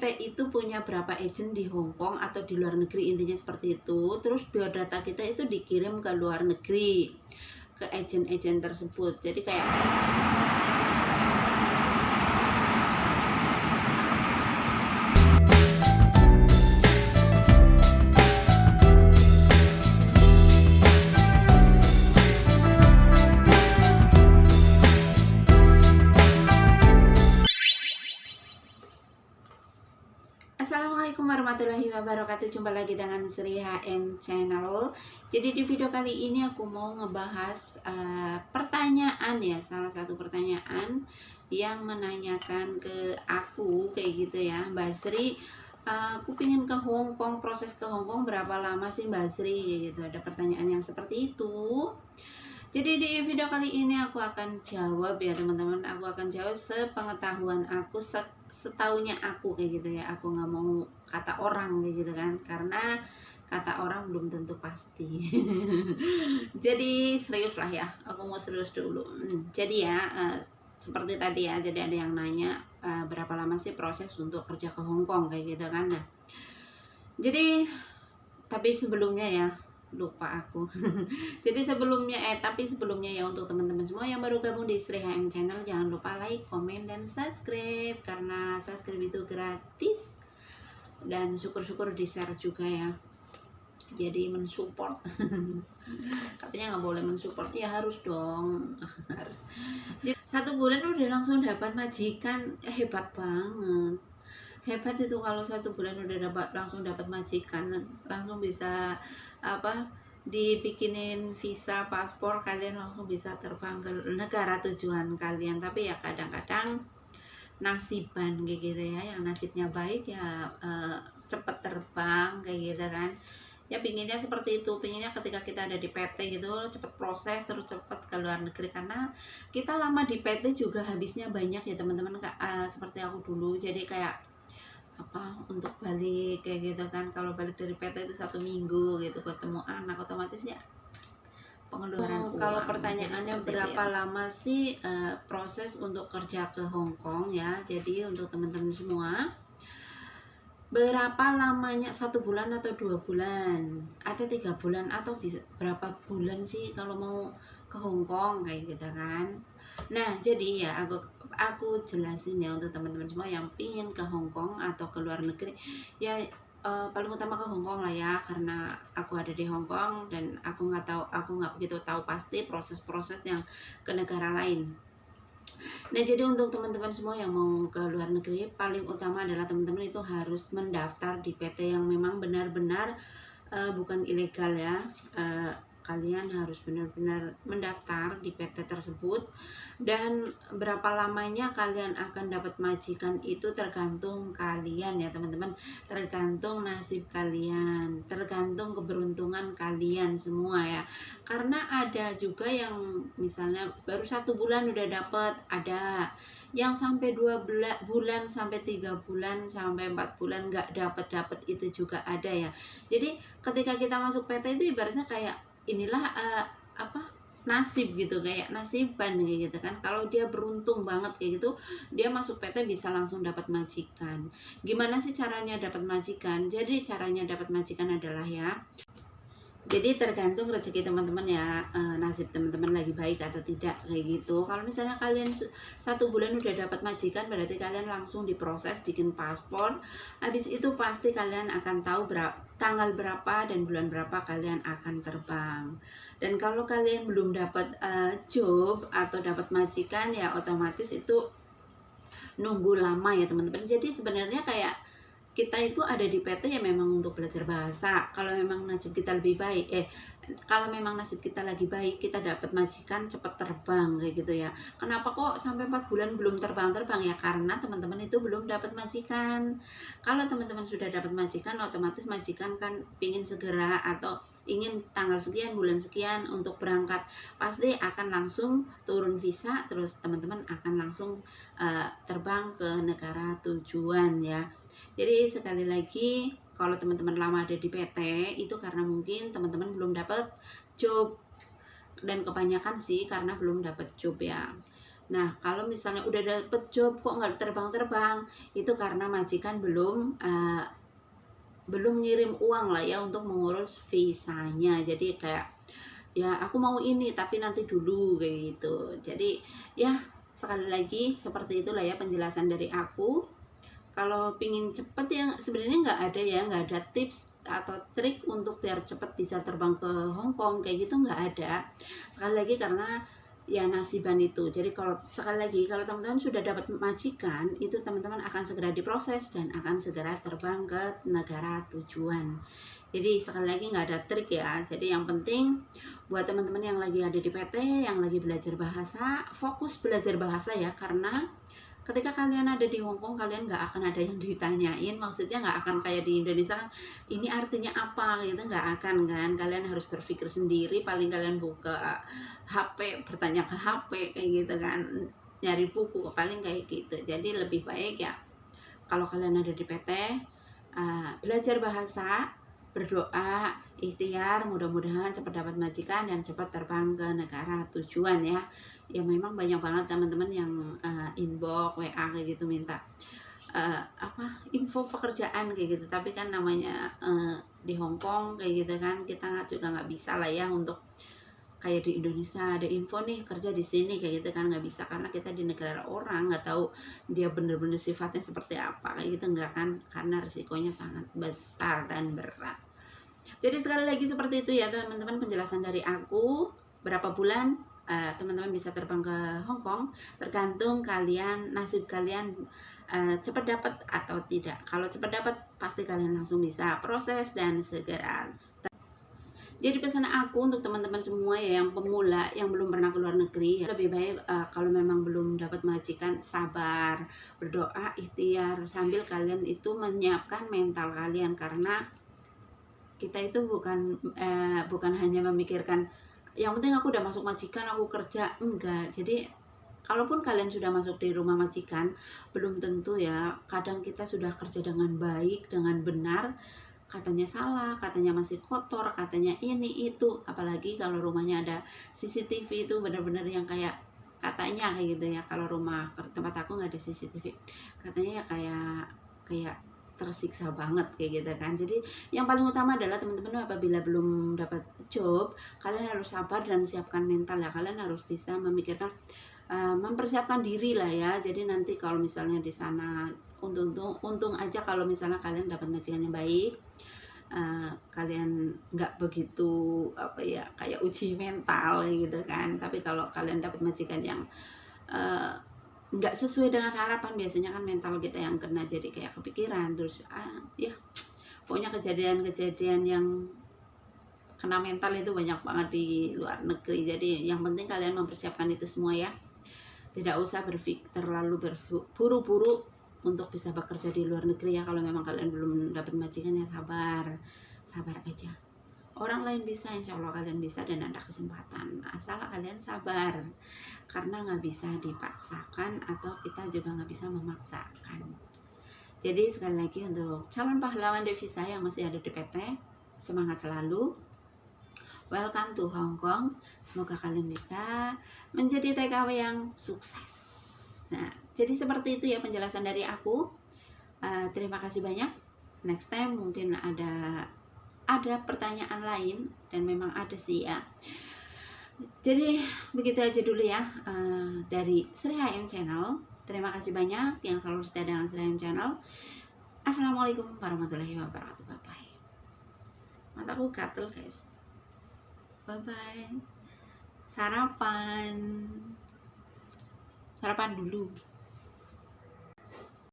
PT itu punya berapa agent di Hong Kong atau di luar negeri, intinya seperti itu. Terus biodata kita itu dikirim ke luar negeri, ke agent-agent tersebut. Jadi kayak Assalamualaikum warahmatullahi wabarakatuh. Jumpa lagi dengan Sri HM Channel. Jadi di video kali ini aku mau ngebahas pertanyaan ya, salah satu pertanyaan yang menanyakan ke aku kayak gitu ya, Mbak Sri, aku pingin ke Hong Kong, proses ke Hong Kong berapa lama sih Mbak Sri kayak gitu. Ada pertanyaan yang seperti itu. Jadi di video kali ini aku akan jawab ya teman-teman. Aku akan jawab sepengetahuan aku, setaunya aku kayak gitu ya. Aku nggak mau kata orang kayak gitu kan, karena kata orang belum tentu pasti. Jadi serius lah ya, aku mau serius dulu. Jadi ya seperti tadi ya, jadi ada yang nanya berapa lama sih proses untuk kerja ke Hong Kong kayak gitu kan. Nah, jadi tapi sebelumnya ya, lupa aku. Jadi tapi sebelumnya ya, untuk teman-teman semua yang baru gabung di Sri HM Channel, jangan lupa like, komen, dan subscribe, karena subscribe itu gratis dan syukur-syukur di share juga ya. Jadi mensupport. Katanya nggak boleh mensupport, ya harus dong. Harus. Jadi, 1 bulan udah langsung dapat majikan, hebat banget. Hebat itu kalau 1 bulan udah langsung dapat majikan, langsung bisa dibikinin visa, paspor, kalian langsung bisa terbang ke negara tujuan kalian. Tapi ya kadang-kadang nasiban kayak gitu ya, yang nasibnya baik ya cepet terbang kayak gitu kan. Ya pinginnya seperti itu, pinginnya ketika kita ada di PT gitu cepet proses, terus cepet ke luar negeri. Karena kita lama di PT juga habisnya banyak ya teman-teman, seperti aku dulu. Jadi kayak untuk balik kayak gitu kan, kalau balik dari PT itu 1 minggu gitu, ketemu anak, otomatis ya pengeluaran uang. Kalau pertanyaannya berapa lama sih proses untuk kerja ke Hong Kong ya, jadi untuk teman-teman semua, berapa lamanya, 1 bulan atau 2 bulan atau 3 bulan atau bisa berapa bulan sih kalau mau ke Hong Kong kayak gitu kan. Nah jadi ya aku jelasin ya untuk teman-teman semua yang pingin ke Hong Kong atau ke luar negeri ya, paling utama ke Hong Kong lah ya, karena aku ada di Hong Kong dan aku nggak begitu tahu pasti proses-proses yang ke negara lain. Nah jadi untuk teman-teman semua yang mau ke luar negeri, paling utama adalah teman-teman itu harus mendaftar di PT yang memang benar-benar bukan ilegal ya. Kalian harus benar-benar mendaftar di PT tersebut, dan berapa lamanya kalian akan dapat majikan itu tergantung kalian ya teman-teman, tergantung nasib kalian, tergantung keberuntungan kalian semua ya. Karena ada juga yang misalnya baru 1 bulan udah dapat, ada yang sampai 2 bulan, sampai 3 bulan, sampai 4 bulan nggak dapat itu juga ada ya. Jadi ketika kita masuk PT itu ibaratnya kayak inilah nasib gitu, kayak nasiban kayak gitu kan. Kalau dia beruntung banget kayak gitu, dia masuk PT bisa langsung dapat majikan. Gimana sih caranya dapat majikan? Jadi caranya dapat majikan adalah ya, jadi tergantung rezeki teman-teman ya, nasib teman-teman lagi baik atau tidak kayak gitu. Kalau misalnya kalian 1 bulan udah dapat majikan, berarti kalian langsung diproses bikin paspor. Habis itu pasti kalian akan tahu tanggal berapa dan bulan berapa kalian akan terbang. Dan kalau kalian belum dapat job atau dapat majikan ya otomatis itu nunggu lama ya teman-teman. Jadi sebenarnya kayak kita itu ada di PT ya memang untuk belajar bahasa. Kalau memang nasib kita lebih baik, kalau memang nasib kita lagi baik, kita dapat majikan cepet terbang kayak gitu ya. Kenapa kok sampai 4 bulan belum terbang ya? Karena teman-teman itu belum dapat majikan. Kalau teman-teman sudah dapat majikan, otomatis majikan kan pingin segera atau ingin tanggal sekian, bulan sekian untuk berangkat, pasti akan langsung turun visa, terus teman-teman akan langsung terbang ke negara tujuan ya. Jadi sekali lagi, kalau teman-teman lama ada di PT itu karena mungkin teman-teman belum dapat job, dan kebanyakan sih karena belum dapat job ya. Nah, kalau misalnya udah dapet job kok nggak terbang-terbang, itu karena majikan belum ngirim uang lah ya untuk mengurus visanya. Jadi kayak ya aku mau ini tapi nanti dulu kayak gitu. Jadi ya sekali lagi seperti itulah ya penjelasan dari aku. Kalau pingin cepet ya sebenarnya nggak ada ya, nggak ada tips atau trik untuk biar cepet bisa terbang ke Hong Kong kayak gitu, nggak ada. Sekali lagi karena ya nasiban itu. Jadi kalau sekali lagi kalau teman-teman sudah dapat majikan itu teman-teman akan segera diproses dan akan segera terbang ke negara tujuan. Jadi sekali lagi nggak ada trik ya. Jadi yang penting buat teman-teman yang lagi ada di PT, yang lagi belajar bahasa, fokus belajar bahasa ya, karena ketika kalian ada di Hong Kong kalian nggak akan ada yang ditanyain, maksudnya nggak akan kayak di Indonesia kan ini artinya apa gitu, nggak akan kan. Kalian harus berpikir sendiri, paling kalian buka HP bertanya ke HP kayak gitu kan, nyari buku paling kayak gitu. Jadi lebih baik ya kalau kalian ada di PT, belajar bahasa, berdoa, ikhtiar, mudah-mudahan cepat dapat majikan dan cepat terbang ke negara tujuan ya. Ya memang banyak banget teman-teman yang inbox, WA kayak gitu minta info pekerjaan kayak gitu. Tapi kan namanya di Hong Kong kayak gitu kan, kita juga nggak bisa lah ya untuk kayak di Indonesia ada info nih kerja di sini kayak gitu kan, nggak bisa karena kita di negara orang, nggak tahu dia bener-bener sifatnya seperti apa kayak gitu, nggak kan, karena risikonya sangat besar dan berat. Jadi sekali lagi seperti itu ya teman-teman penjelasan dari aku. Berapa bulan teman-teman bisa terbang ke Hong Kong tergantung kalian, nasib kalian cepat dapat atau tidak. Kalau cepat dapat pasti kalian langsung bisa proses dan segera. Jadi pesan aku untuk teman-teman semua ya yang pemula yang belum pernah ke luar negeri ya, lebih baik kalau memang belum dapat majikan sabar, berdoa, ikhtiar sambil kalian itu menyiapkan mental kalian, karena kita itu bukan hanya memikirkan yang penting aku udah masuk majikan aku kerja, enggak. Jadi kalaupun kalian sudah masuk di rumah majikan belum tentu ya, kadang kita sudah kerja dengan baik, dengan benar, katanya salah, katanya masih kotor, katanya ini itu. Apalagi kalau rumahnya ada CCTV itu benar-benar yang kayak katanya kayak gitu ya. Kalau rumah tempat aku nggak ada CCTV, katanya ya kayak tersiksa banget kayak gitu kan. Jadi yang paling utama adalah teman-teman apabila belum dapat job, kalian harus sabar dan siapkan mental ya. Kalian harus bisa memikirkan mempersiapkan diri lah ya. Jadi nanti kalau misalnya di sana untung aja kalau misalnya kalian dapat majikan yang baik, kalian nggak begitu apa ya kayak uji mental gitu kan. Tapi kalau kalian dapat majikan yang nggak sesuai dengan harapan, biasanya kan mental kita yang kena, jadi kayak kepikiran terus ya pokoknya kejadian-kejadian yang kena mental itu banyak banget di luar negeri. Jadi yang penting kalian mempersiapkan itu semua ya, tidak usah terlalu berburu-buru untuk bisa bekerja di luar negeri ya. Kalau memang kalian belum dapat majikan ya sabar aja. Orang lain bisa, insya Allah kalian bisa dan ada kesempatan, asal kalian sabar, karena nggak bisa dipaksakan atau kita juga nggak bisa memaksakan. Jadi sekali lagi untuk calon pahlawan devisa yang masih ada di PT, semangat selalu, welcome to Hong Kong. Semoga kalian bisa menjadi TKW yang sukses. Nah, jadi seperti itu ya penjelasan dari aku. Terima kasih banyak. Next time mungkin ada pertanyaan lain, dan memang ada sih ya. Jadi begitu aja dulu ya dari Sri HM Channel. Terima kasih banyak yang selalu setia dengan Sri HM Channel. Assalamualaikum warahmatullahi wabarakatuh. Bye bye. Mataku gatel guys. Bye bye. Sarapan dulu.